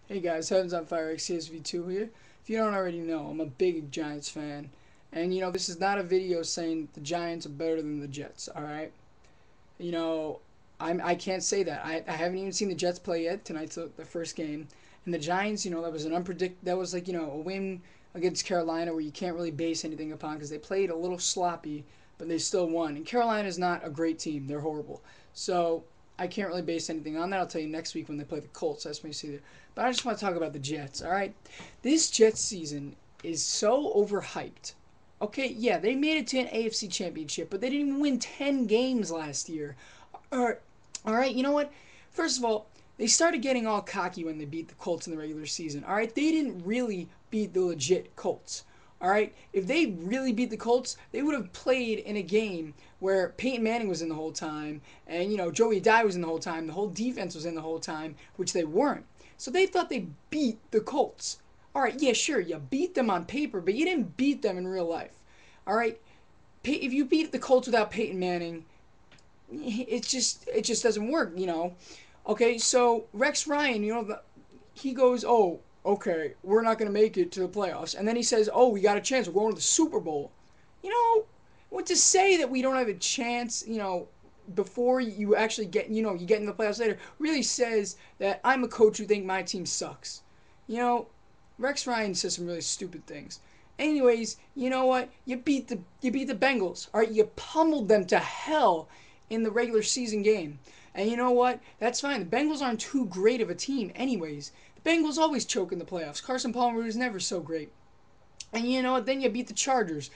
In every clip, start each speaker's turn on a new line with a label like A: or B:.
A: Hey guys, Heavens on Fire XCSV2 here. If you don't already know, I'm a big Giants fan. And this is not a video saying the Giants are better than the Jets, alright? You know, I can't say that. I haven't even seen the Jets play yet. Tonight's the first game. And the Giants, that was that was like, a win against Carolina where you can't really base anything upon because they played a little sloppy, but they still won. And Carolina's not a great team. They're horrible. So I can't really base anything on that. I'll tell you next week when they play the Colts. That's when you see there. But I just want to talk about the Jets, all right? This Jets season is so overhyped. Okay, yeah, they made it to an AFC championship, but they didn't even win 10 games last year. All right, you know what? First of all, they started getting all cocky when they beat the Colts in the regular season. All right, they didn't really beat the legit Colts. All right, if they really beat the Colts, they would have played in a game where Peyton Manning was in the whole time, and Joey Dye was in the whole time. The whole defense was in the whole time, which they weren't. So they thought they beat the Colts. All right, yeah, sure, you beat them on paper, but you didn't beat them in real life. All right, if you beat the Colts without Peyton Manning, it just doesn't work. Okay, so Rex Ryan, he goes, "Oh, okay, we're not going to make it to the playoffs," and then he says, "Oh, we got a chance. We're going to the Super Bowl." You know, what to say that we don't have a chance? Before you actually get, you get in the playoffs later, really says that I'm a coach who think my team sucks. You know, Rex Ryan says some really stupid things. Anyways, you know what? You beat the Bengals. All right, you pummeled them to hell in the regular season game. And you know what? That's fine. The Bengals aren't too great of a team, anyways. The Bengals always choke in the playoffs. Carson Palmer is never so great. And you know what? Then you beat the Chargers.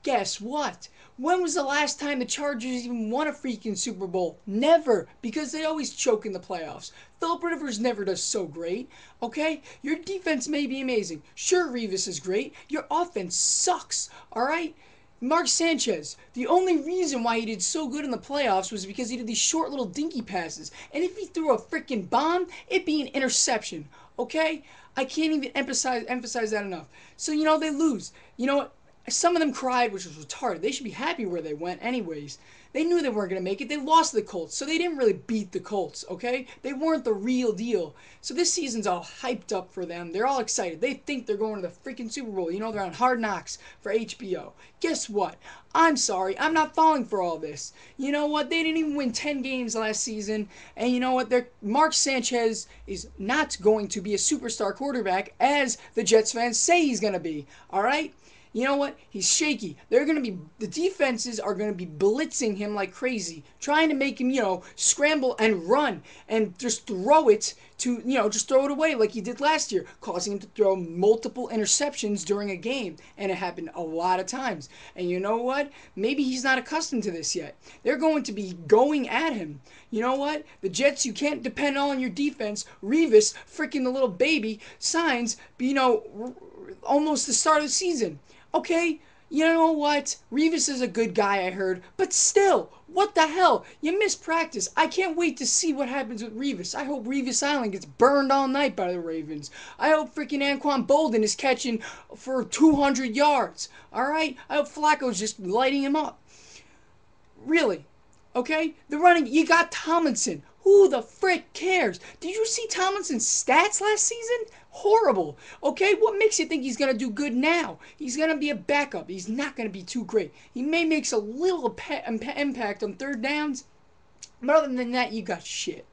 A: Guess what? When was the last time the Chargers even won a freaking Super Bowl? Never, because they always choke in the playoffs. Philip Rivers never does so great. Okay, your defense may be amazing. Sure, Revis is great. Your offense sucks. All right. Mark Sanchez, the only reason why he did so good in the playoffs was because he did these short little dinky passes. And if he threw a freaking bomb, it'd be an interception. Okay? I can't even emphasize that enough. So, they lose. You know what? Some of them cried, which was retarded. They should be happy where they went, anyways. They knew they weren't going to make it. They lost to the Colts, so they didn't really beat the Colts, okay? They weren't the real deal. So this season's all hyped up for them. They're all excited. They think they're going to the freaking Super Bowl. They're on Hard Knocks for HBO. Guess what? I'm sorry. I'm not falling for all this. You know what? They didn't even win 10 games last season. And you know what? Mark Sanchez is not going to be a superstar quarterback as the Jets fans say he's going to be. All right? You know what? He's shaky. The defenses are going to be blitzing him like crazy, trying to make him, scramble and run and just throw it just throw it away like he did last year, causing him to throw multiple interceptions during a game. And it happened a lot of times. And you know what? Maybe he's not accustomed to this yet. They're going to be going at him. You know what? The Jets, you can't depend on your defense. Revis, freaking the little baby, signs, almost the start of the season. Okay, you know what? Revis is a good guy, I heard, but still, what the hell? You missed practice. I can't wait to see what happens with Revis. I hope Revis Island gets burned all night by the Ravens. I hope freaking Anquan Bolden is catching for 200 yards. All right? I hope Flacco's just lighting him up. Really. Okay? The running, you got Tomlinson. Who the frick cares? Did you see Tomlinson's stats last season? Horrible. Okay? What makes you think he's going to do good now? He's going to be a backup. He's not going to be too great. He may make a little impact on third downs, but other than that, you got shit.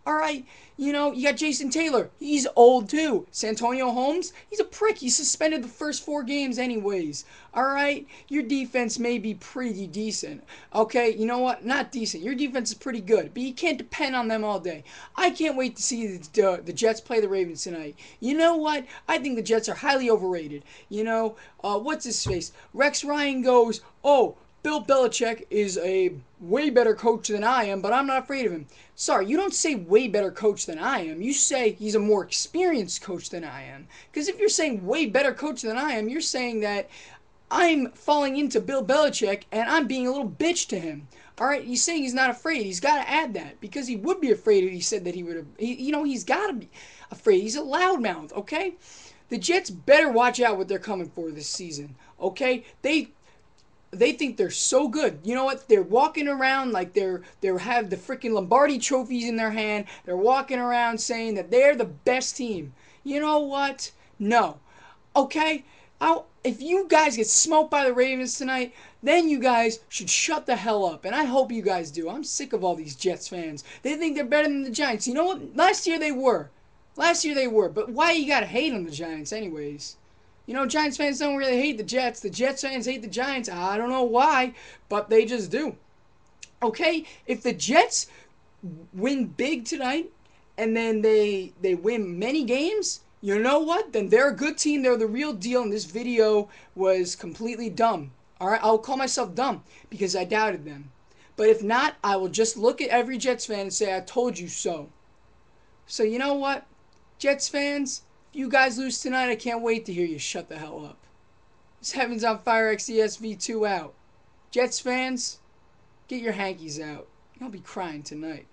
A: All right, you got Jason Taylor. He's old too. Santonio Holmes, he's a prick. He's suspended the first 4 games anyways. All right, your defense may be pretty decent. Okay, you know what? Not decent. Your defense is pretty good, but you can't depend on them all day. I can't wait to see the Jets play the Ravens tonight. You know what? I think the Jets are highly overrated. What's his face? Rex Ryan goes, "Oh, Bill Belichick is a way better coach than I am, but I'm not afraid of him." Sorry, you don't say way better coach than I am. You say he's a more experienced coach than I am. Because if you're saying way better coach than I am, you're saying that I'm falling into Bill Belichick and I'm being a little bitch to him. All right, he's saying he's not afraid. He's got to add that because he would be afraid if he said that he would have. He's got to be afraid. He's a loudmouth. Okay, the Jets better watch out what they're coming for this season. Okay, they think they're so good. You know what? They're walking around like they have the freaking Lombardi trophies in their hand. They're walking around saying that they're the best team. You know what? No. Okay? If you guys get smoked by the Ravens tonight, then you guys should shut the hell up. And I hope you guys do. I'm sick of all these Jets fans. They think they're better than the Giants. You know what? Last year they were. Last year they were. But why you gotta hate on the Giants anyways? You know, Giants fans don't really hate the Jets. The Jets fans hate the Giants. I don't know why, but they just do. Okay? If the Jets win big tonight and then they win many games, you know what? Then they're a good team. They're the real deal. And this video was completely dumb. All right, I'll call myself dumb because I doubted them. But if not, I will just look at every Jets fan and say, I told you so. So you know what? Jets fans, if you guys lose tonight, I can't wait to hear you shut the hell up. This Heavens on Fire XESV2 out. Jets fans, get your hankies out. You'll be crying tonight.